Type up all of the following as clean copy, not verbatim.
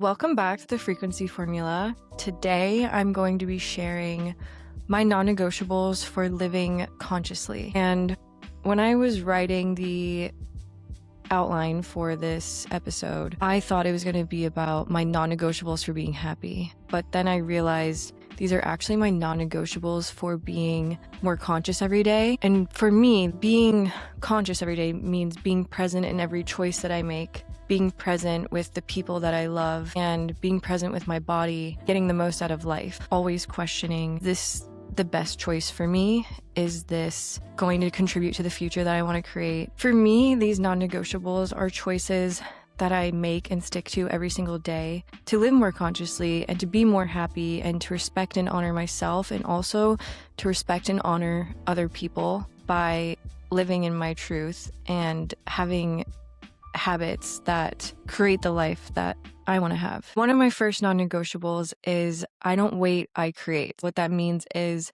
Welcome back to the Frequency Formula. Today, I'm going to be sharing my non-negotiables for living consciously. And when I was writing the outline for this episode, I thought it was going to be about my non-negotiables for being happy. But then I realized these are actually my non-negotiables for being more conscious every day. And for me, being conscious every day means being present in every choice that I make, being present with the people that I love, and being present with my body, getting the most out of life. Always questioning, is this the best choice for me? Is this going to contribute to the future that I want to create? For me, these non-negotiables are choices that I make and stick to every single day to live more consciously and to be more happy and to respect and honor myself, and also to respect and honor other people by living in my truth and having habits that create the life that I want to have. One of my first non-negotiables is I don't wait, I create. What that means is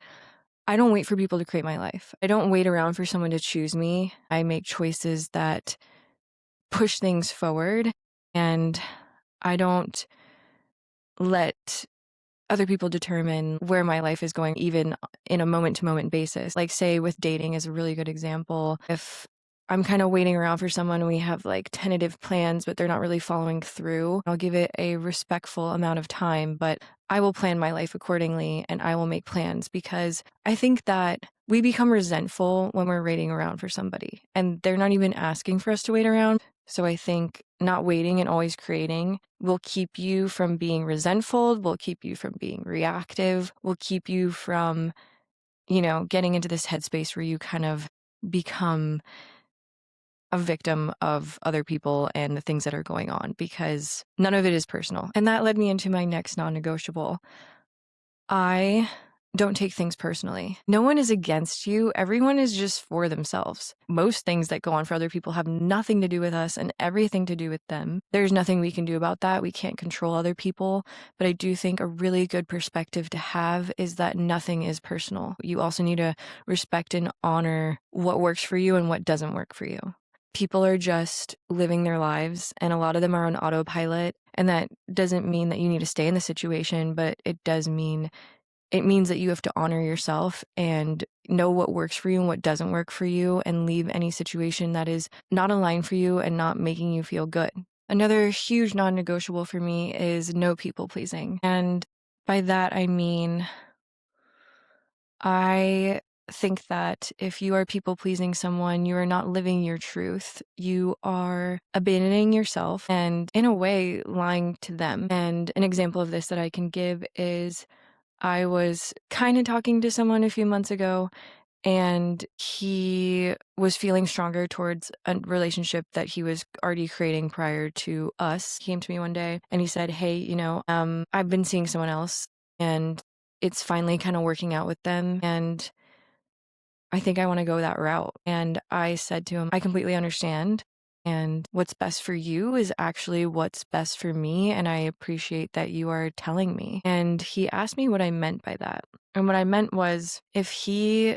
I don't wait for people to create my life. I don't wait around for someone to choose me. I make choices that push things forward, and I don't let other people determine where my life is going, even in a moment-to-moment basis. Like, say with dating is a really good example. If I'm kind of waiting around for someone and we have like tentative plans, but they're not really following through, I'll give it a respectful amount of time, but I will plan my life accordingly and I will make plans, because I think that we become resentful when we're waiting around for somebody and they're not even asking for us to wait around. So I think not waiting and always creating will keep you from being resentful, will keep you from being reactive, will keep you from, getting into this headspace where you kind of become a victim of other people and the things that are going on, because none of it is personal. And that led me into my next non-negotiable. I don't take things personally. No one is against you. Everyone is just for themselves. Most things that go on for other people have nothing to do with us and everything to do with them. There's nothing we can do about that. We can't control other people. But I do think a really good perspective to have is that nothing is personal. You also need to respect and honor what works for you and what doesn't work for you. People are just living their lives, and a lot of them are on autopilot. And that doesn't mean that you need to stay in the situation, but it means that you have to honor yourself and know what works for you and what doesn't work for you, and leave any situation that is not aligned for you and not making you feel good. Another huge non-negotiable for me is no people pleasing. And by that, I mean, I think that if you are people pleasing someone, you are not living your truth. You are abandoning yourself and, in a way, lying to them. And an example of this that I can give is I was kind of talking to someone a few months ago, and he was feeling stronger towards a relationship that he was already creating prior to us. He came to me one day and he said, "Hey, I've been seeing someone else and it's finally kind of working out with them, and I think I want to go that route." And I said to him, "I completely understand. And what's best for you is actually what's best for me. And I appreciate that you are telling me." And he asked me what I meant by that. And what I meant was, if he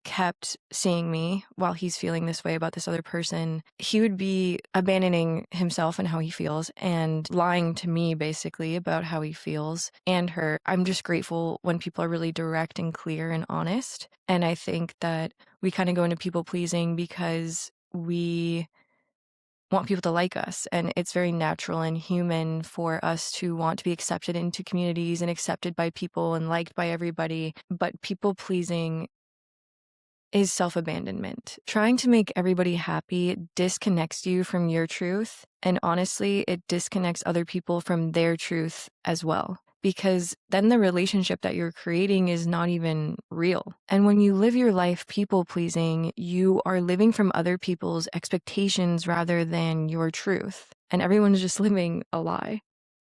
kept seeing me while he's feeling this way about this other person, he would be abandoning himself and how he feels and lying to me basically about how he feels and her. I'm just grateful when people are really direct and clear and honest. And I think that we kind of go into people pleasing because we want people to like us, and it's very natural and human for us to want to be accepted into communities and accepted by people and liked by everybody. But people pleasing is self-abandonment. Trying to make everybody happy disconnects you from your truth, and honestly, it disconnects other people from their truth as well, because then the relationship that you're creating is not even real. And when you live your life people-pleasing, you are living from other people's expectations rather than your truth, and everyone's just living a lie.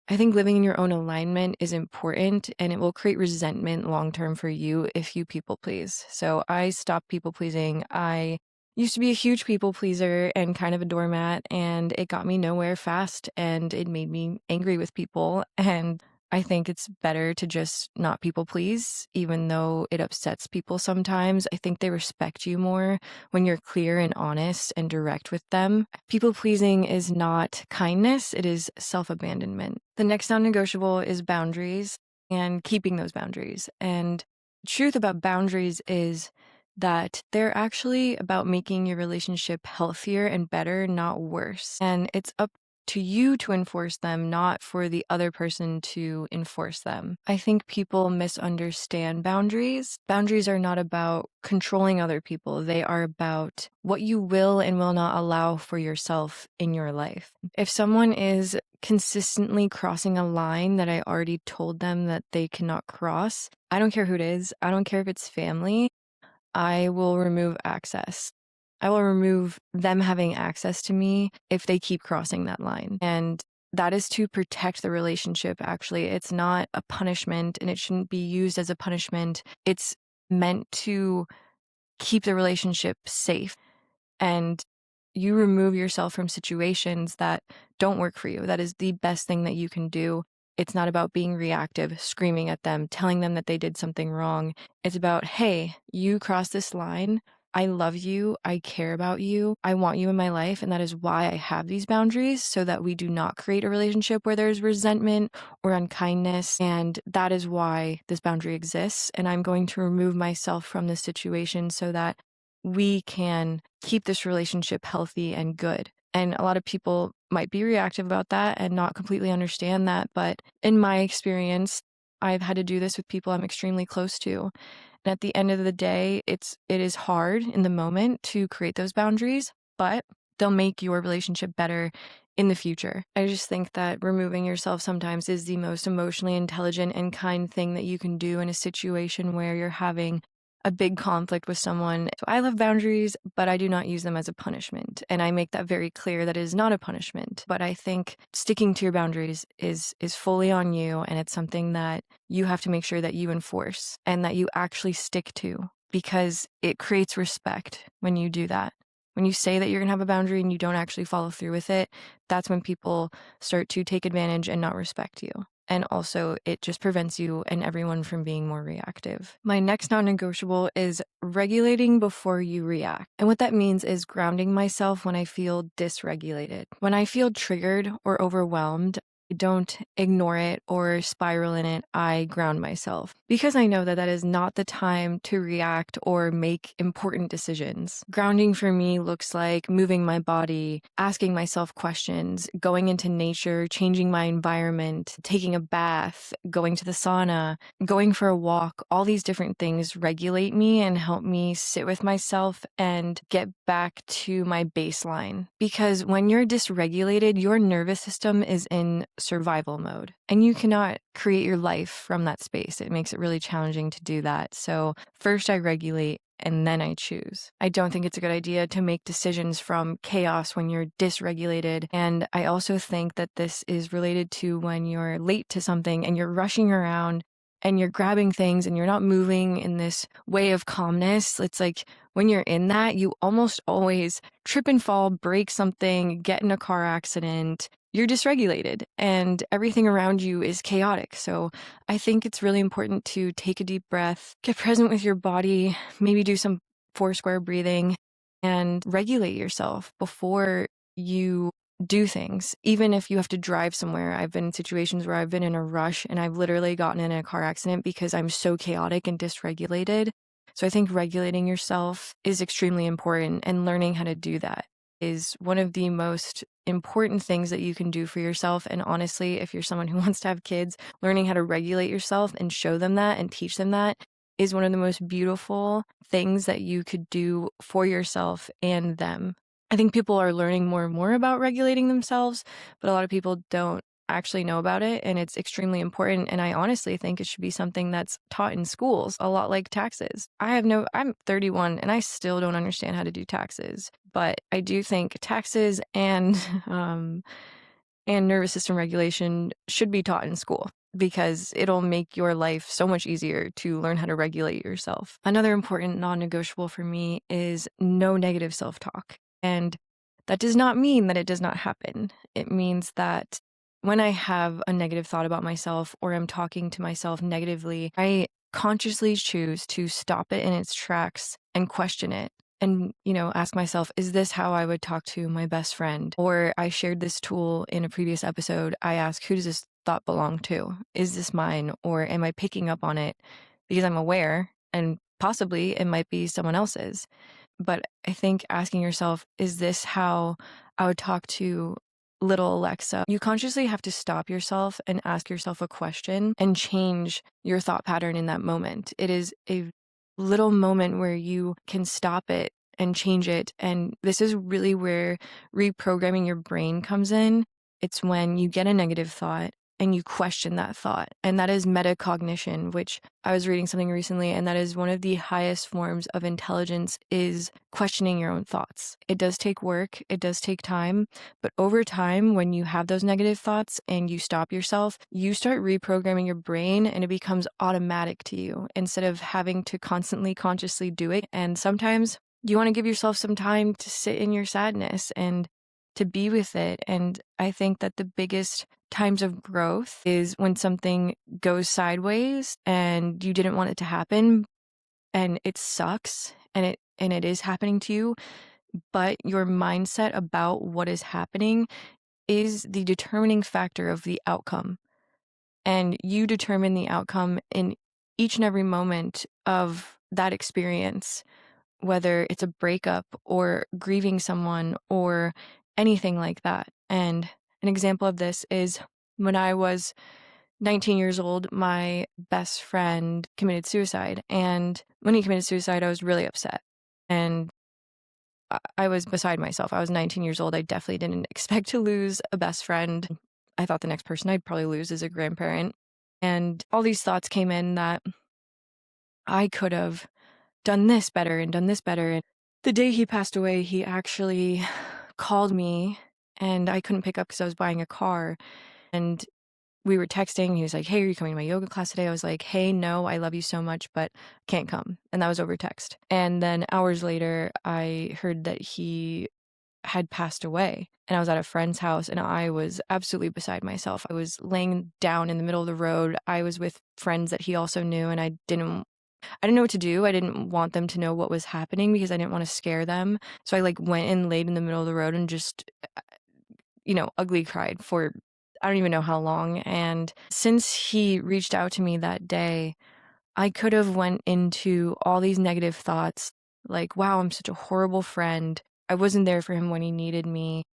I think living in your own alignment is important, and it will create resentment long-term for you if you people please. So I stopped people pleasing. I used to be a huge people pleaser and kind of a doormat, and it got me nowhere fast, and it made me angry with people. And I think it's better to just not people please, even though it upsets people sometimes. I think they respect you more when you're clear and honest and direct with them. People pleasing is not kindness, it is self-abandonment. The next non-negotiable is boundaries and keeping those boundaries. And the truth about boundaries is that they're actually about making your relationship healthier and better, not worse. And it's up to you to enforce them, not for the other person to enforce them. I think people misunderstand boundaries. Boundaries are not about controlling other people. They are about what you will and will not allow for yourself in your life. If someone is consistently crossing a line that I already told them that they cannot cross, I don't care who it is. I don't care if it's family. I will remove access. I will remove them having access to me if they keep crossing that line. And that is to protect the relationship, actually. It's not a punishment, and it shouldn't be used as a punishment. It's meant to keep the relationship safe. And you remove yourself from situations that don't work for you. That is the best thing that you can do. It's not about being reactive, screaming at them, telling them that they did something wrong. It's about, hey, you crossed this line. I love you. I care about you. I want you in my life. And that is why I have these boundaries, so that we do not create a relationship where there's resentment or unkindness. And that is why this boundary exists. And I'm going to remove myself from this situation so that we can keep this relationship healthy and good. And a lot of people might be reactive about that and not completely understand that. But in my experience, I've had to do this with people I'm extremely close to. And at the end of the day, it is hard in the moment to create those boundaries, but they'll make your relationship better in the future. I just think that removing yourself sometimes is the most emotionally intelligent and kind thing that you can do in a situation where you're having a big conflict with someone. So I love boundaries, but I do not use them as a punishment. And I make that very clear that it is not a punishment. But I think sticking to your boundaries is fully on you, and it's something that you have to make sure that you enforce and that you actually stick to, because it creates respect when you do that. When you say that you're going to have a boundary and you don't actually follow through with it, that's when people start to take advantage and not respect you. And also, it just prevents you and everyone from being more reactive. My next non-negotiable is regulating before you react. And what that means is grounding myself when I feel dysregulated. When I feel triggered or overwhelmed, I don't ignore it or spiral in it. I ground myself, because I know that that is not the time to react or make important decisions. Grounding for me looks like moving my body, asking myself questions, going into nature, changing my environment, taking a bath, going to the sauna, going for a walk. All these different things regulate me and help me sit with myself and get back to my baseline. Because when you're dysregulated, your nervous system is in survival mode, and you cannot create your life from that space. It makes it really challenging to do that. So first I regulate, and then I choose. I don't think it's a good idea to make decisions from chaos when you're dysregulated. And I also think that this is related to when you're late to something and you're rushing around and you're grabbing things and you're not moving in this way of calmness. It's like when you're in that, you almost always trip and fall, break something, get in a car accident. You're dysregulated and everything around you is chaotic. So I think it's really important to take a deep breath, get present with your body, maybe do some 4-square breathing, and regulate yourself before you do things. Even if you have to drive somewhere. I've been in situations where I've been in a rush and I've literally gotten in a car accident because I'm so chaotic and dysregulated. So I think regulating yourself is extremely important, and learning how to do that is one of the most important things that you can do for yourself. And honestly, if you're someone who wants to have kids, learning how to regulate yourself and show them that and teach them that is one of the most beautiful things that you could do for yourself and them. I think people are learning more and more about regulating themselves, but a lot of people don't actually know about it, and it's extremely important. And I honestly think it should be something that's taught in schools, a lot like taxes. I'm 31 and I still don't understand how to do taxes, but I do think taxes and nervous system regulation should be taught in school, because it'll make your life so much easier to learn how to regulate yourself. Another important non-negotiable for me is no negative self-talk. And that does not mean that it does not happen. It means that when I have a negative thought about myself or I'm talking to myself negatively, I consciously choose to stop it in its tracks and question it. And, ask myself, is this how I would talk to my best friend? Or I shared this tool in a previous episode. I asked, who does this thought belong to? Is this mine? Or am I picking up on it because I'm aware and possibly it might be someone else's? But I think asking yourself, is this how I would talk to little Alexa? You consciously have to stop yourself and ask yourself a question and change your thought pattern in that moment. It is a little moment where you can stop it and change it. And this is really where reprogramming your brain comes in. It's when you get a negative thought and you question that thought. And that is metacognition, which I was reading something recently, and that is one of the highest forms of intelligence is questioning your own thoughts. It does take work, it does take time, but over time, when you have those negative thoughts and you stop yourself, you start reprogramming your brain and it becomes automatic to you instead of having to constantly consciously do it. And sometimes you want to give yourself some time to sit in your sadness and to be with it. And I think that the biggest times of growth is when something goes sideways and you didn't want it to happen and it sucks and it is happening to you, but your mindset about what is happening is the determining factor of the outcome. And you determine the outcome in each and every moment of that experience, whether it's a breakup or grieving someone or anything like that. And an example of this is when I was 19 years old, my best friend committed suicide. And when he committed suicide, I was really upset. And I was beside myself. I was 19 years old. I definitely didn't expect to lose a best friend. I thought the next person I'd probably lose is a grandparent. And all these thoughts came in that I could have done this better and done this better. And the day he passed away, he actually called me and I couldn't pick up because I was buying a car. And we were texting. He was like, hey, are you coming to my yoga class today? I was like, hey, no, I love you so much, but can't come. And that was over text. And then hours later, I heard that he had passed away. And I was at a friend's house and I was absolutely beside myself. I was laying down in the middle of the road. I was with friends that he also knew and I didn't know what to do. I didn't want them to know what was happening because I didn't want to scare them. So I went and laid in the middle of the road and just, ugly cried for I don't even know how long. And since he reached out to me that day, I could have went into all these negative thoughts like, wow, I'm such a horrible friend. I wasn't there for him when he needed me.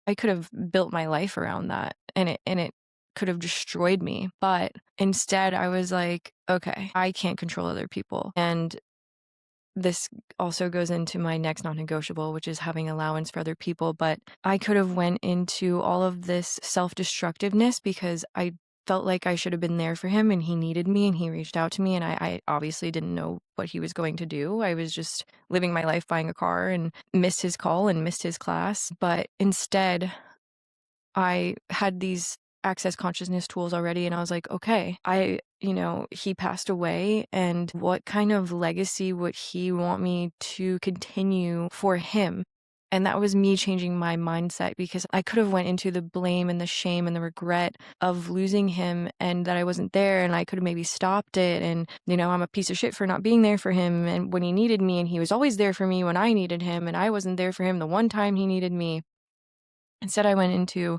I could have built my life around that and it could have destroyed me. But instead I was like, okay, I can't control other people. And this also goes into my next non-negotiable, which is having allowance for other people. But I could have went into all of this self-destructiveness because I felt like I should have been there for him and he needed me and he reached out to me and I obviously didn't know what he was going to do. I was just living my life buying a car and missed his call and missed his class. But instead, I had these access consciousness tools already and I was like, okay, he passed away and what kind of legacy would he want me to continue for him? And that was me changing my mindset because I could have went into the blame and the shame and the regret of losing him and that I wasn't there and I could have maybe stopped it and, I'm a piece of shit for not being there for him and when he needed me and he was always there for me when I needed him and I wasn't there for him the one time he needed me. Instead, I went into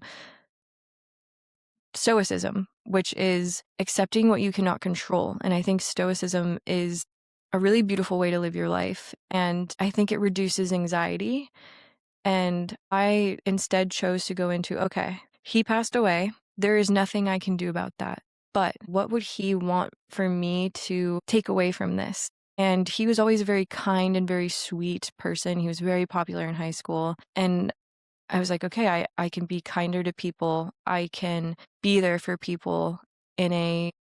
stoicism, which is accepting what you cannot control. And I think stoicism is a really beautiful way to live your life. And I think it reduces anxiety. And I instead chose to go into, okay, he passed away. There is nothing I can do about that. But what would he want for me to take away from this? And he was always a very kind and very sweet person. He was very popular in high school. And I was like, okay, I can be kinder to people. I can be there for people in a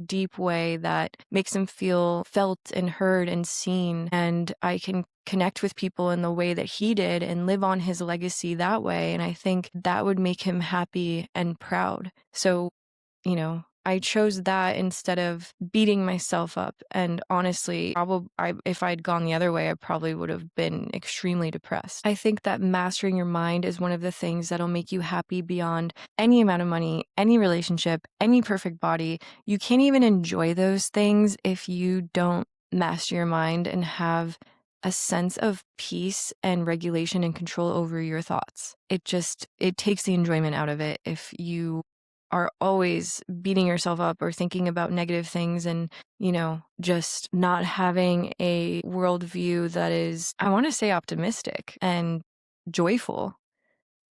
deep way that makes them feel felt and heard and seen. And I can connect with people in the way that he did and live on his legacy that way. And I think that would make him happy and proud. So, I chose that instead of beating myself up. And honestly, if I'd gone the other way, I probably would have been extremely depressed. I think that mastering your mind is one of the things that'll make you happy beyond any amount of money, any relationship, any perfect body. You can't even enjoy those things if you don't master your mind and have a sense of peace and regulation and control over your thoughts. It takes the enjoyment out of it if you are always beating yourself up or thinking about negative things and, just not having a worldview that is, I want to say, optimistic and joyful,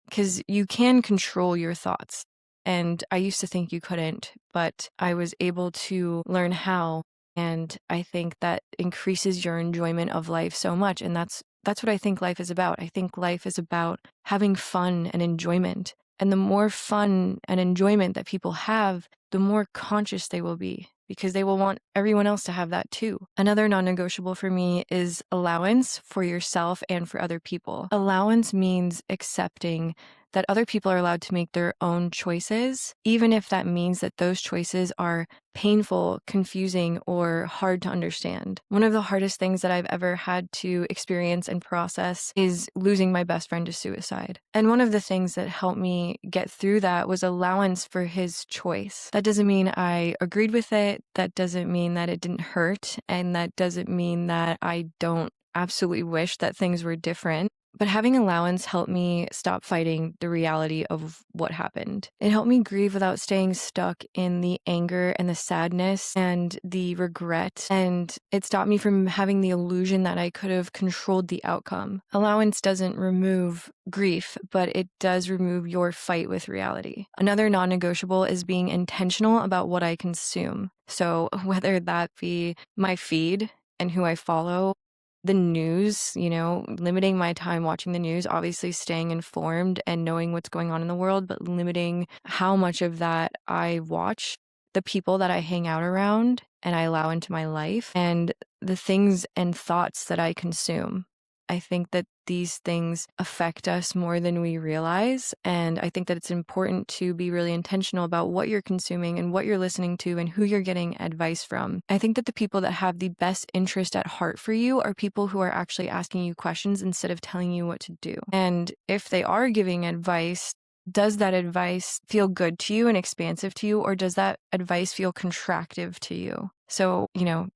because you can control your thoughts. And I used to think you couldn't, but I was able to learn how. And I think that increases your enjoyment of life so much. And that's what I think life is about. I think life is about having fun and enjoyment. And the more fun and enjoyment that people have, the more conscious they will be, because they will want everyone else to have that too. Another non-negotiable for me is allowance for yourself and for other people. Allowance means accepting that other people are allowed to make their own choices, even if that means that those choices are painful, confusing, or hard to understand. One of the hardest things that I've ever had to experience and process is losing my best friend to suicide. And one of the things that helped me get through that was allowance for his choice. That doesn't mean I agreed with it. That doesn't mean that it didn't hurt. And that doesn't mean that I don't absolutely wish that things were different. But having allowance helped me stop fighting the reality of what happened. It helped me grieve without staying stuck in the anger and the sadness and the regret. And it stopped me from having the illusion that I could have controlled the outcome. Allowance doesn't remove grief, but it does remove your fight with reality. Another non-negotiable is being intentional about what I consume. So whether that be my feed and who I follow, the news, limiting my time watching the news, obviously staying informed and knowing what's going on in the world, but limiting how much of that I watch, the people that I hang out around and I allow into my life, and the things and thoughts that I consume. I think that these things affect us more than we realize. And I think that it's important to be really intentional about what you're consuming and what you're listening to and who you're getting advice from. I think that the people that have the best interest at heart for you are people who are actually asking you questions instead of telling you what to do. And if they are giving advice, does that advice feel good to you and expansive to you, or does that advice feel contractive to you? So,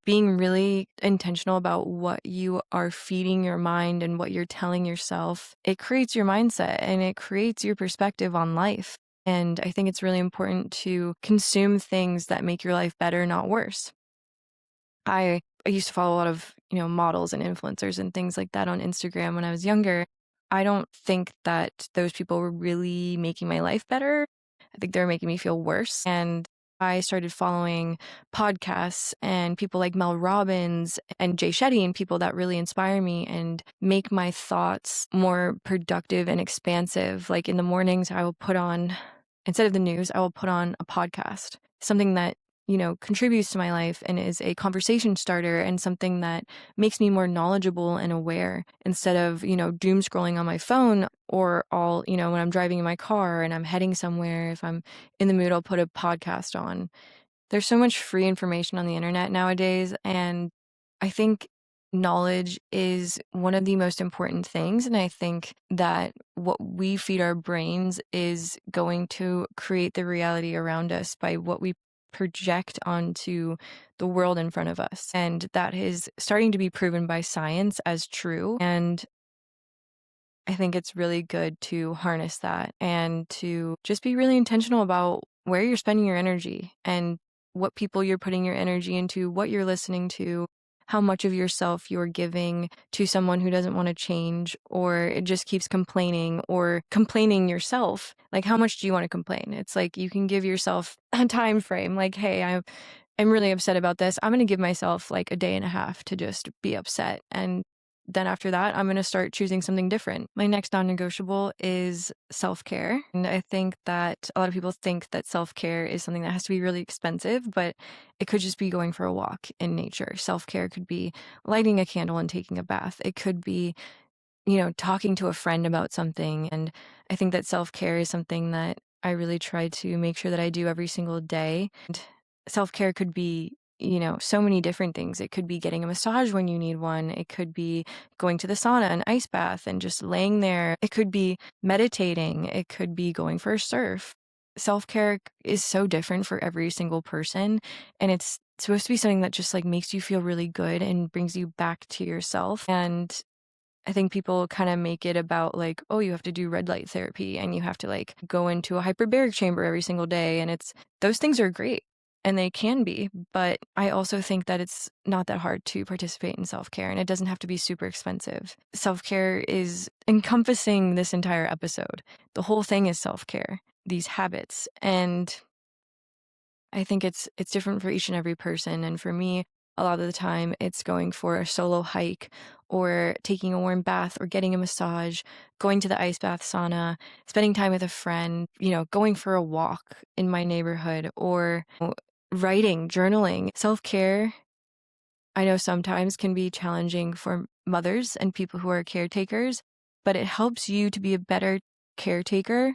being really intentional about what you are feeding your mind and what you're telling yourself, it creates your mindset and it creates your perspective on life. And I think it's really important to consume things that make your life better, not worse. I used to follow a lot of, models and influencers and things like that on Instagram when I was younger. I don't think that those people were really making my life better. I think they were making me feel worse. And I started following podcasts and people like Mel Robbins and Jay Shetty and people that really inspire me and make my thoughts more productive and expansive. Like in the mornings, I will put on, instead of the news, I will put on a podcast, something that contributes to my life and is a conversation starter and something that makes me more knowledgeable and aware instead of, doom scrolling on my phone or when I'm driving in my car and I'm heading somewhere. If I'm in the mood, I'll put a podcast on. There's so much free information on the internet nowadays. And I think knowledge is one of the most important things. And I think that what we feed our brains is going to create the reality around us by what we project onto the world in front of us. And that is starting to be proven by science as true. And I think it's really good to harness that and to just be really intentional about where you're spending your energy and what people you're putting your energy into, what you're listening to, how much of yourself you're giving to someone who doesn't want to change or it just keeps complaining or complaining yourself. Like, how much do you want to complain? It's like you can give yourself a time frame. Like, hey, I'm really upset about this. I'm going to give myself like a day and a half to just be upset. And then after that, I'm going to start choosing something different. My next non-negotiable is self-care. And I think that a lot of people think that self-care is something that has to be really expensive, but it could just be going for a walk in nature. Self-care could be lighting a candle and taking a bath. It could be, talking to a friend about something. And I think that self-care is something that I really try to make sure that I do every single day. And self-care could be, so many different things. It could be getting a massage when you need one. It could be going to the sauna, an ice bath, and just laying there. It could be meditating. It could be going for a surf. Self-care is so different for every single person, and it's supposed to be something that just like makes you feel really good and brings you back to yourself. And I think people kind of make it about like, oh, you have to do red light therapy and you have to like go into a hyperbaric chamber every single day. And those things are great and they can be. But I also think that it's not that hard to participate in self care and it doesn't have to be super expensive. Self care is encompassing this entire episode. The whole thing is self care, these habits. And I think it's different for each and every person. And for me, a lot of the time it's going for a solo hike or taking a warm bath or getting a massage, going to the ice bath sauna, spending time with a friend, going for a walk in my neighborhood or writing, journaling. Self-care, I know sometimes can be challenging for mothers and people who are caretakers, but it helps you to be a better caretaker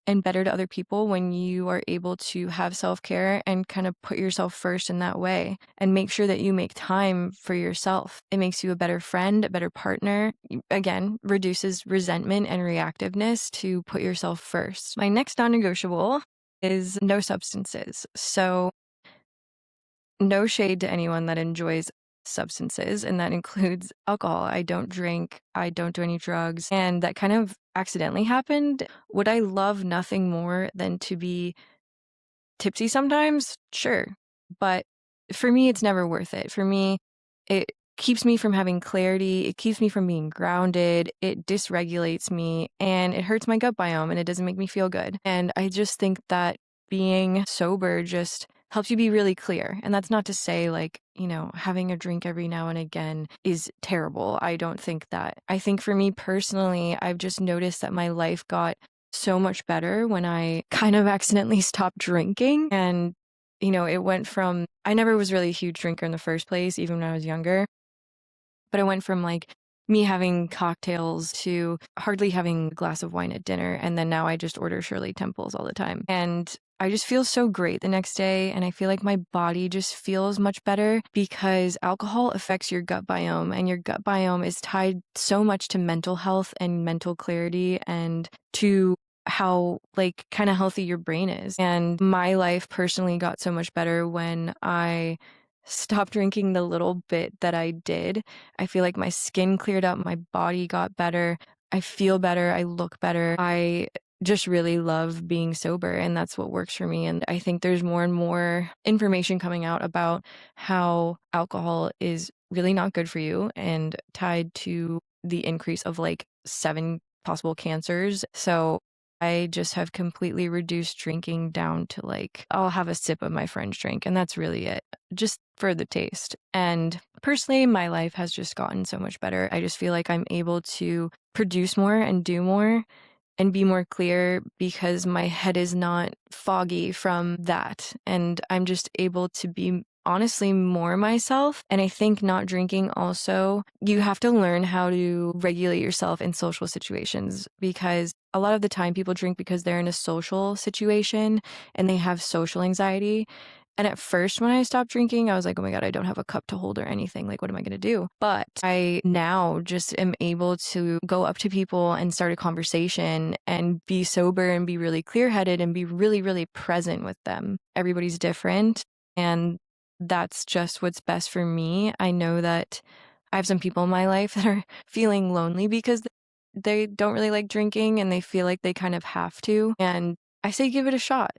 and better to other people when you are able to have self-care and kind of put yourself first in that way and make sure that you make time for yourself. It makes you a better friend, a better partner. Again, reduces resentment and reactiveness to put yourself first. My next non-negotiable is no substances. So no shade to anyone that enjoys substances, and that includes alcohol. I don't drink, I don't do any drugs, and that kind of accidentally happened. Would I love nothing more than to be tipsy sometimes? Sure. But for me, it's never worth it. For me, it keeps me from having clarity. It keeps me from being grounded. It dysregulates me and it hurts my gut biome and it doesn't make me feel good. And I just think that being sober just helps you be really clear. And that's not to say like, having a drink every now and again is terrible. I don't think that. I think for me personally, I've just noticed that my life got so much better when I kind of accidentally stopped drinking. And, it went from, I never was really a huge drinker in the first place, even when I was younger. But it went from like me having cocktails to hardly having a glass of wine at dinner. And then now I just order Shirley Temples all the time. And I just feel so great the next day. And I feel like my body just feels much better because alcohol affects your gut biome. And your gut biome is tied so much to mental health and mental clarity and to how like kind of healthy your brain is. And my life personally got so much better when I stopped drinking the little bit that I did. I feel like my skin cleared up, my body got better, I feel better, I look better. I just really love being sober, and that's what works for me. And I think there's more and more information coming out about how alcohol is really not good for you and tied to the increase of like 7 possible cancers. So I just have completely reduced drinking down to like, I'll have a sip of my friend's drink, and that's really it, just for the taste. And personally, my life has just gotten so much better. I just feel like I'm able to produce more and do more and be more clear because my head is not foggy from that. And I'm just able to be honestly more myself. And I think not drinking also, you have to learn how to regulate yourself in social situations because a lot of the time people drink because they're in a social situation and they have social anxiety. And at first, when I stopped drinking, I was like, oh my God, I don't have a cup to hold or anything. Like, what am I going to do? But I now just am able to go up to people and start a conversation and be sober and be really clear headed and be really, really present with them. Everybody's different. And that's just what's best for me. I know that I have some people in my life that are feeling lonely because they don't really like drinking and they feel like they kind of have to. And I say give it a shot,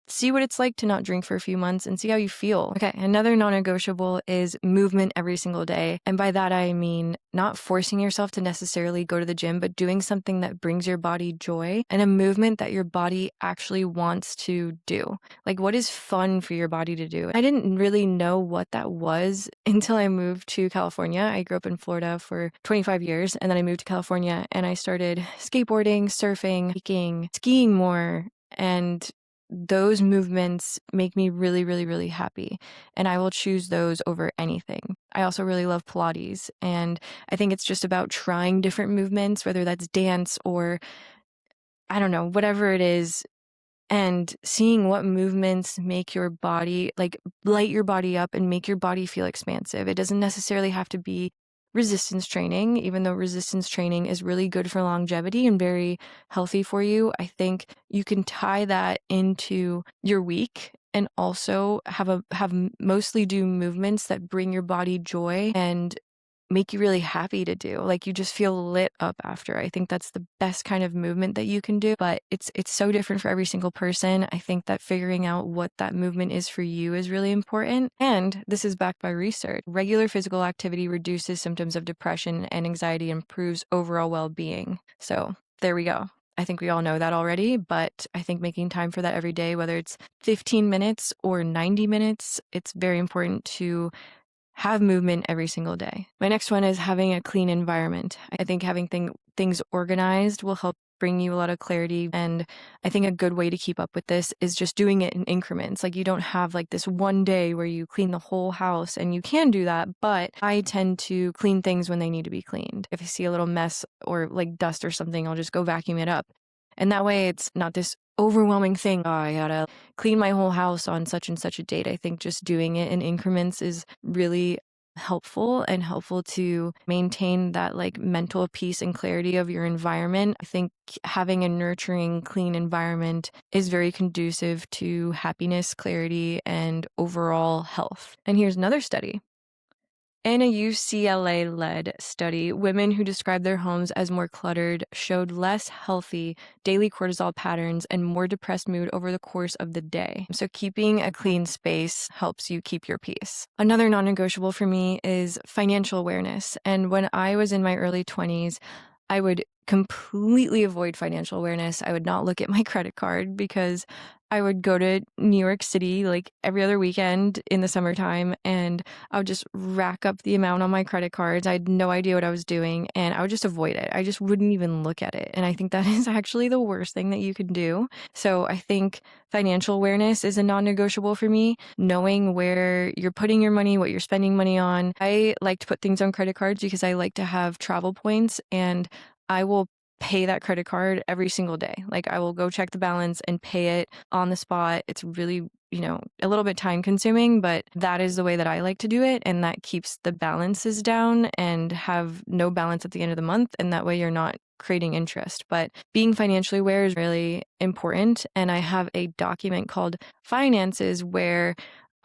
see what it's like to not drink for a few months and see how you feel. Okay, another non-negotiable is movement every single day. And by that, I mean not forcing yourself to necessarily go to the gym, but doing something that brings your body joy and a movement that your body actually wants to do. Like what is fun for your body to do? I didn't really know what that was until I moved to California. I grew up in Florida for 25 years and then I moved to California and I started skateboarding, surfing, hiking, skiing more. And those movements make me really, really, really happy. And I will choose those over anything. I also really love Pilates. And I think it's just about trying different movements, whether that's dance or, I don't know, whatever it is. and seeing what movements make your body, like, light your body up and make your body feel expansive. It doesn't necessarily have to be resistance training, even though resistance training is really good for longevity and very healthy for you. I think you can tie that into your week and also mostly do movements that bring your body joy and make you really happy to do. Like, you just feel lit up after. I think that's the best kind of movement that you can do, but it's so different for every single person. I think that figuring out what that movement is for you is really important. And this is backed by research. Regular physical activity reduces symptoms of depression and anxiety, improves overall well-being. So there we go. I think we all know that already, but I think making time for that every day, whether it's 15 minutes or 90 minutes, it's very important to have movement every single day. My next one is having a clean environment. I think having things organized will help bring you a lot of clarity. And I think a good way to keep up with this is just doing it in increments. Like, you don't have like this one day where you clean the whole house, and you can do that, but I tend to clean things when they need to be cleaned. If I see a little mess or like dust or something, I'll just go vacuum it up. And that way it's not this overwhelming thing. Oh, I gotta clean my whole house on such and such a date. I think just doing it in increments is really helpful to maintain that like mental peace and clarity of your environment. I think having a nurturing, clean environment is very conducive to happiness, clarity, and overall health. And here's another study. In a UCLA-led study, women who described their homes as more cluttered showed less healthy daily cortisol patterns and more depressed mood over the course of the day. So keeping a clean space helps you keep your peace. Another non-negotiable for me is financial awareness. And when I was in my early 20s, I would completely avoid financial awareness. I would not look at my credit card because I would go to New York City like every other weekend in the summertime, and I would just rack up the amount on my credit cards. I had no idea what I was doing, and I would just avoid it. I just wouldn't even look at it. And I think that is actually the worst thing that you can do. So I think financial awareness is a non-negotiable for me. Knowing where you're putting your money, what you're spending money on. I like to put things on credit cards because I like to have travel points, and I will pay that credit card every single day. Like, I will go check the balance and pay it on the spot. It's really, a little bit time consuming, but that is the way that I like to do it. And that keeps the balances down and have no balance at the end of the month. And that way you're not creating interest. But being financially aware is really important. And I have a document called Finances where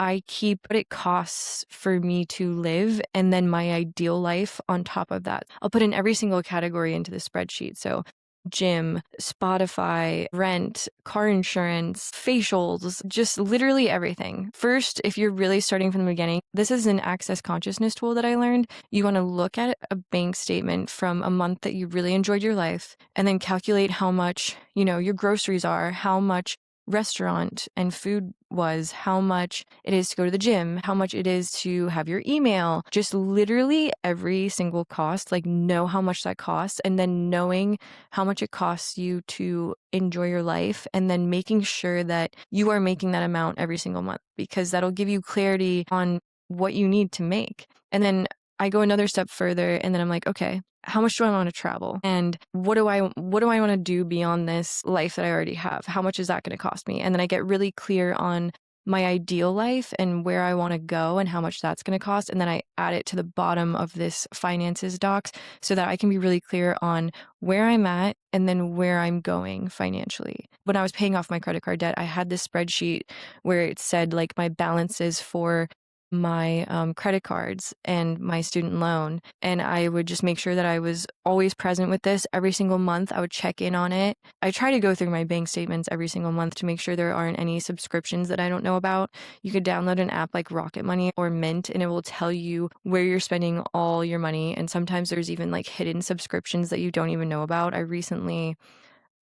I keep what it costs for me to live and then my ideal life on top of that. I'll put in every single category into the spreadsheet. So gym, Spotify, rent, car insurance, facials, just literally everything. First, if you're really starting from the beginning, this is an access consciousness tool that I learned. You want to look at a bank statement from a month that you really enjoyed your life and then calculate how much, your groceries are, how much restaurant and food was, how much it is to go to the gym, how much it is to have your email, just literally every single cost, like know how much that costs, and then knowing how much it costs you to enjoy your life, and then making sure that you are making that amount every single month, because that'll give you clarity on what you need to make. And then I go another step further, and then I'm like, okay, how much do I want to travel? And what do I want to do beyond this life that I already have? How much is that going to cost me? And then I get really clear on my ideal life and where I want to go and how much that's going to cost. And then I add it to the bottom of this finances docs so that I can be really clear on where I'm at and then where I'm going financially. When I was paying off my credit card debt, I had this spreadsheet where it said like my balances for my credit cards and my student loan. And I would just make sure that I was always present with this every single month. I would check in on it. I try to go through my bank statements every single month to make sure there aren't any subscriptions that I don't know about. You could download an app like Rocket Money or Mint, and it will tell you where you're spending all your money. And sometimes there's even like hidden subscriptions that you don't even know about. I recently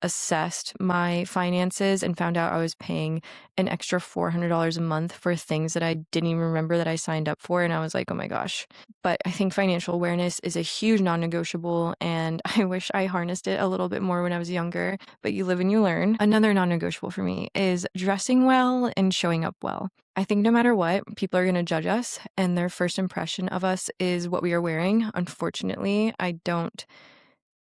assessed my finances and found out I was paying an extra $400 a month for things that I didn't even remember that I signed up for. And I was like, oh my gosh. But I think financial awareness is a huge non-negotiable, and I wish I harnessed it a little bit more when I was younger, but you live and you learn. Another non-negotiable for me is dressing well and showing up well. I think no matter what, people are going to judge us, and their first impression of us is what we are wearing. Unfortunately, I don't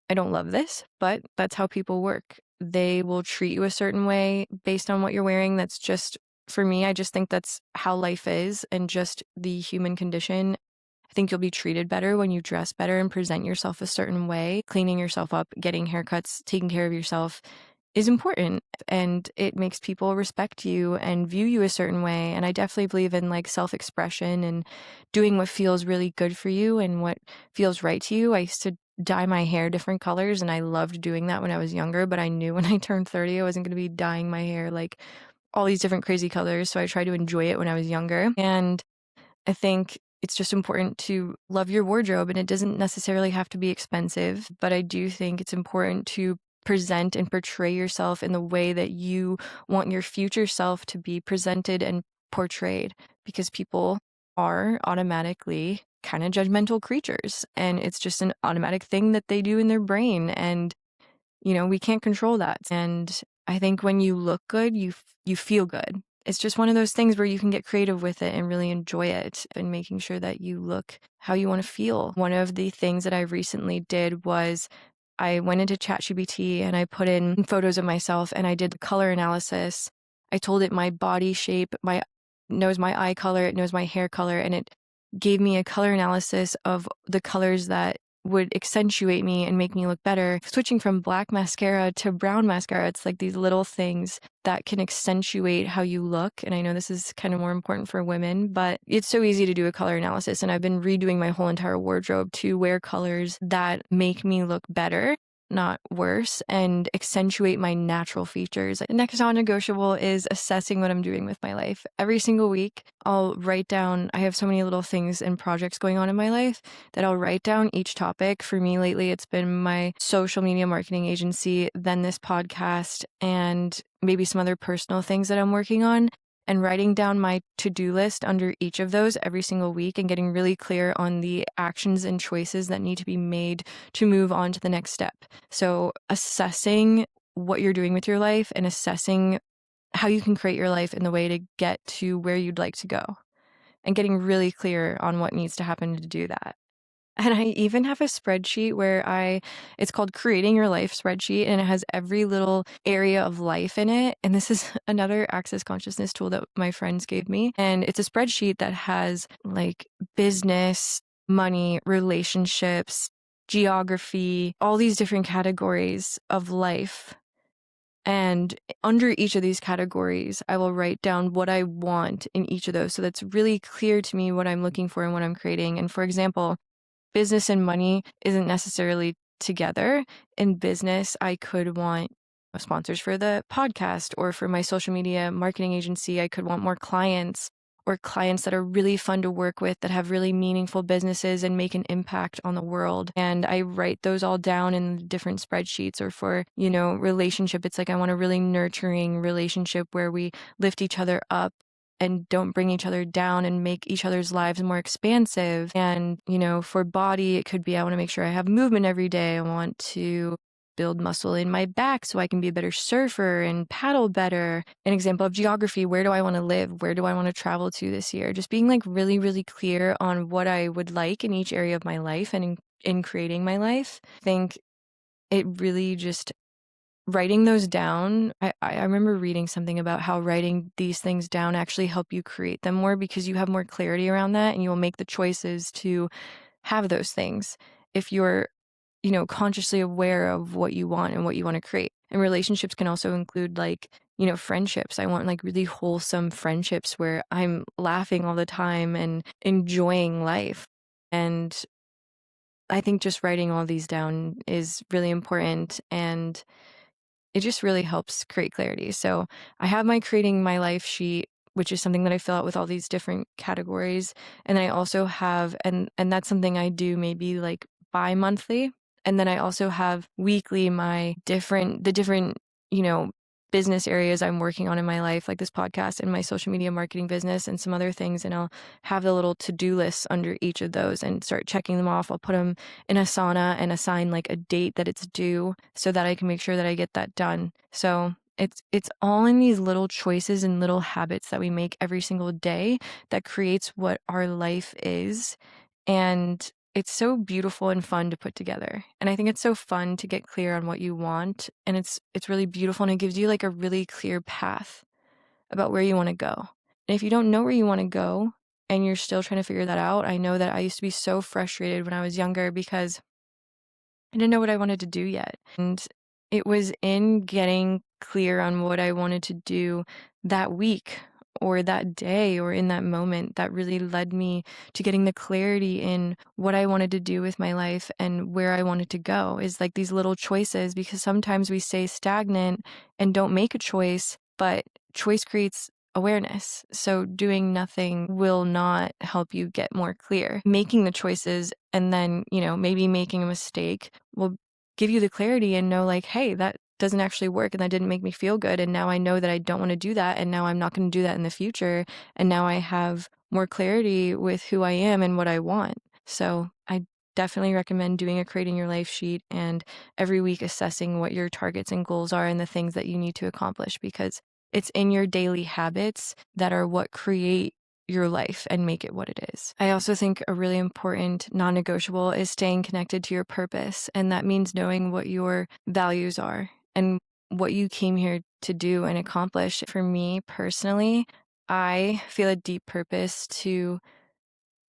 love this, but that's how people work. they will treat you a certain way based on what you're wearing. That's just, for me, I just think that's how life is and just the human condition. I think you'll be treated better when you dress better and present yourself a certain way. Cleaning yourself up, getting haircuts, taking care of yourself is important, and it makes people respect you and view you a certain way. And I definitely believe in like self-expression and doing what feels really good for you and what feels right to you. I used to dye my hair different colors, and I loved doing that when I was younger, but I knew when I turned 30 I wasn't going to be dyeing my hair like all these different crazy colors, so I tried to enjoy it when I was younger. And I think it's just important to love your wardrobe, and it doesn't necessarily have to be expensive, but I do think it's important to present and portray yourself in the way that you want your future self to be presented and portrayed, because people are automatically kind of judgmental creatures, and it's just an automatic thing that they do in their brain, and we can't control that. And I think when you look good, you feel good. It's just one of those things where you can get creative with it and really enjoy it, and making sure that you look how you want to feel. One of the things that I recently did was I went into ChatGPT and I put in photos of myself and I did color analysis. I told it my body shape, knows my eye color, it knows my hair color, and it gave me a color analysis of the colors that would accentuate me and make me look better. Switching from black mascara to brown mascara, it's like these little things that can accentuate how you look. And I know this is kind of more important for women, but it's so easy to do a color analysis. And I've been redoing my whole entire wardrobe to wear colors that make me look better, not worse, and accentuate my natural features. The next non-negotiable is assessing what I'm doing with my life. Every single week, I'll write down, I have so many little things and projects going on in my life that I'll write down each topic. For me lately, it's been my social media marketing agency, then this podcast, and maybe some other personal things that I'm working on. And writing down my to-do list under each of those every single week and getting really clear on the actions and choices that need to be made to move on to the next step. So assessing what you're doing with your life and assessing how you can create your life in the way to get to where you'd like to go, and getting really clear on what needs to happen to do that. And I even have a spreadsheet where it's called Creating Your Life spreadsheet, and it has every little area of life in it. And this is another access consciousness tool that my friends gave me. And it's a spreadsheet that has like business, money, relationships, geography, all these different categories of life. And under each of these categories, I will write down what I want in each of those. So that's really clear to me what I'm looking for and what I'm creating. And for example, business and money isn't necessarily together. In business, I could want sponsors for the podcast, or for my social media marketing agency, I could want more clients, or clients that are really fun to work with, that have really meaningful businesses and make an impact on the world. And I write those all down in different spreadsheets. Or for, relationship, it's like I want a really nurturing relationship where we lift each other up and don't bring each other down and make each other's lives more expansive. And, for body, it could be I want to make sure I have movement every day. I want to build muscle in my back so I can be a better surfer and paddle better. An example of geography, where do I want to live? Where do I want to travel to this year? Just being like really, really clear on what I would like in each area of my life and in creating my life. I think it really just writing those down, I remember reading something about how writing these things down actually help you create them more, because you have more clarity around that and you will make the choices to have those things if you're, consciously aware of what you want and what you want to create. And relationships can also include like, friendships. I want like really wholesome friendships where I'm laughing all the time and enjoying life. And I think just writing all these down is really important, and it just really helps create clarity. So I have my Creating My Life sheet, which is something that I fill out with all these different categories. And I also have, and that's something I do maybe like bi-monthly. And then I also have weekly the different, business areas I'm working on in my life, like this podcast and my social media marketing business and some other things. And I'll have the little to-do lists under each of those and start checking them off. I'll put them in Asana and assign like a date that it's due so that I can make sure that I get that done. So it's all in these little choices and little habits that we make every single day that creates what our life is. And it's so beautiful and fun to put together. And I think it's so fun to get clear on what you want. And it's really beautiful, and it gives you like a really clear path about where you want to go. And if you don't know where you want to go and you're still trying to figure that out, I know that I used to be so frustrated when I was younger because I didn't know what I wanted to do yet. And it was in getting clear on what I wanted to do that week or that day or in that moment that really led me to getting the clarity in what I wanted to do with my life and where I wanted to go, is like these little choices, because sometimes we stay stagnant and don't make a choice, but choice creates awareness. So doing nothing will not help you get more clear. Making the choices and then, maybe making a mistake will give you the clarity and know like, hey, that doesn't actually work and that didn't make me feel good. And now I know that I don't want to do that. And now I'm not going to do that in the future. And now I have more clarity with who I am and what I want. So I definitely recommend doing a creating your life sheet and every week assessing what your targets and goals are and the things that you need to accomplish, because it's in your daily habits that are what create your life and make it what it is. I also think a really important non-negotiable is staying connected to your purpose. And that means knowing what your values are and what you came here to do and accomplish. For me personally, I feel a deep purpose to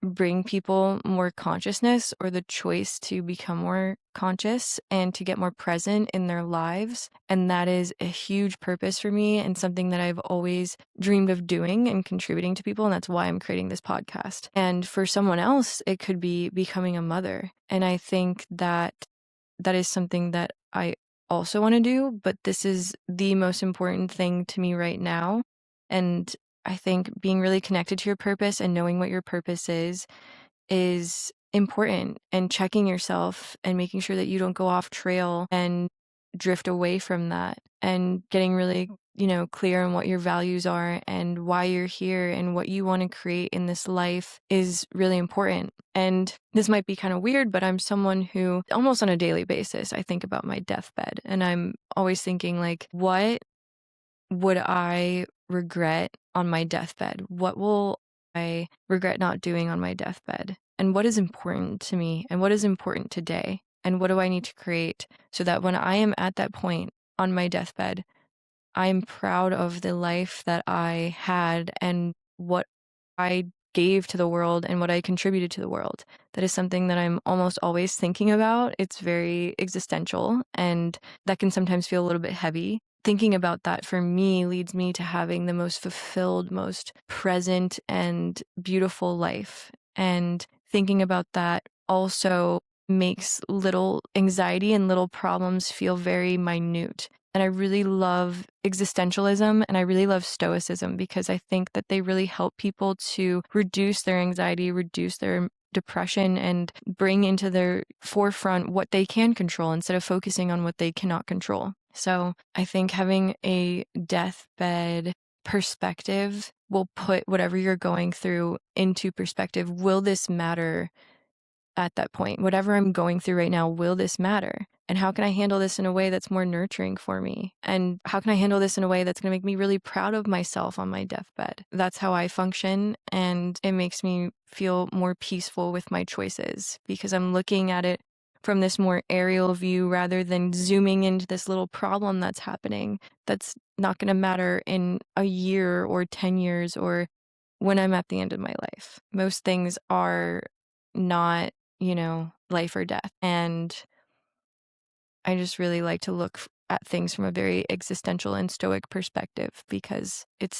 bring people more consciousness, or the choice to become more conscious and to get more present in their lives. And that is a huge purpose for me and something that I've always dreamed of doing and contributing to people. And that's why I'm creating this podcast. And for someone else, it could be becoming a mother. And I think that that is something that I also want to do, but this is the most important thing to me right now. And I think being really connected to your purpose and knowing what your purpose is important, and checking yourself and making sure that you don't go off trail and drift away from that, and getting really, clear on what your values are and why you're here and what you want to create in this life is really important. And this might be kind of weird, but I'm someone who almost on a daily basis, I think about my deathbed, and I'm always thinking like, what would I regret on my deathbed? What will I regret not doing on my deathbed? And what is important to me? And what is important today? And what do I need to create so that when I am at that point on my deathbed, I'm proud of the life that I had and what I gave to the world and what I contributed to the world? That is something that I'm almost always thinking about. It's very existential, and that can sometimes feel a little bit heavy. Thinking about that for me leads me to having the most fulfilled, most present, and beautiful life. And thinking about that also makes little anxiety and little problems feel very minute. And I really love existentialism and I really love stoicism, because I think that they really help people to reduce their anxiety, reduce their depression, and bring into their forefront what they can control instead of focusing on what they cannot control. So I think having a deathbed perspective will put whatever you're going through into perspective. Will this matter at that point? Whatever I'm going through right now, will this matter? And how can I handle this in a way that's more nurturing for me? And how can I handle this in a way that's going to make me really proud of myself on my deathbed? That's how I function. And it makes me feel more peaceful with my choices, because I'm looking at it from this more aerial view rather than zooming into this little problem that's happening that's not going to matter in a year or 10 years or when I'm at the end of my life. Most things are not, life or death. And I just really like to look at things from a very existential and stoic perspective, because it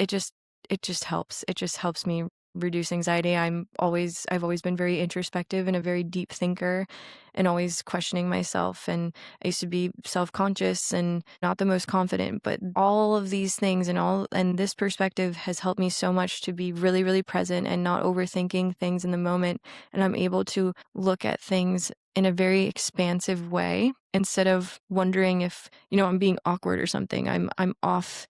just it just helps. It just helps me reduce anxiety. I've always been very introspective and a very deep thinker, and always questioning myself. And I used to be self-conscious and not the most confident, but all of these things and this perspective has helped me so much to be really, really present and not overthinking things in the moment. And I'm able to look at things in a very expansive way instead of wondering if, I'm being awkward or something. I'm off,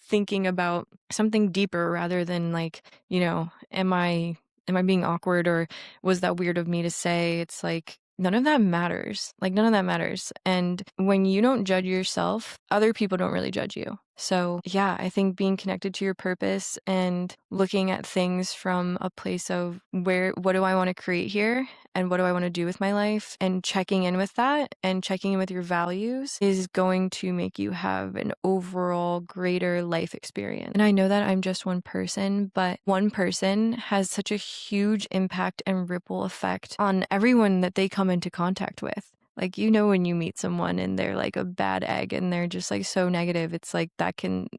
thinking about something deeper rather than like, am I being awkward, or was that weird of me to say? It's like none of that matters. Like none of that matters. And when you don't judge yourself, other people don't really judge you. So, yeah, I think being connected to your purpose and looking at things from a place of what do I want to create here and what do I want to do with my life, and checking in with that and checking in with your values is going to make you have an overall greater life experience. And I know that I'm just one person, but one person has such a huge impact and ripple effect on everyone that they come into contact with. Like, when you meet someone and they're like a bad egg and they're just like so negative, it's like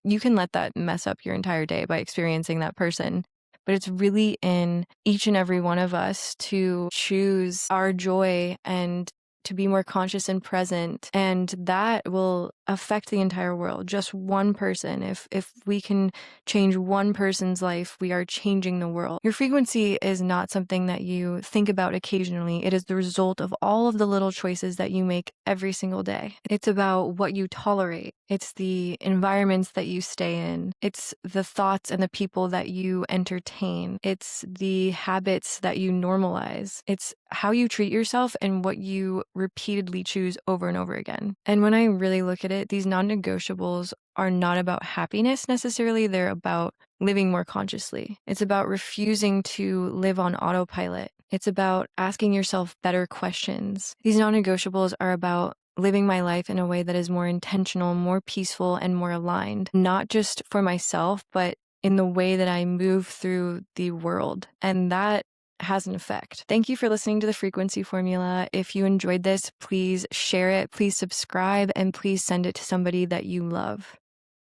you can let that mess up your entire day by experiencing that person. But it's really in each and every one of us to choose our joy and to be more conscious and present. And that will affect the entire world. Just one person. If we can change one person's life, we are changing the world. Your frequency is not something that you think about occasionally. It is the result of all of the little choices that you make every single day. It's about what you tolerate. It's the environments that you stay in. It's the thoughts and the people that you entertain. It's the habits that you normalize. It's how you treat yourself and what you repeatedly choose over and over again. And when I really look at it, these non-negotiables are not about happiness necessarily. They're about living more consciously. It's about refusing to live on autopilot. It's about asking yourself better questions. These non-negotiables are about living my life in a way that is more intentional, more peaceful, and more aligned, not just for myself, but in the way that I move through the world. And that has an effect. Thank you for listening to the Frequency Formula. If you enjoyed this, please share it, please subscribe, and please send it to somebody that you love.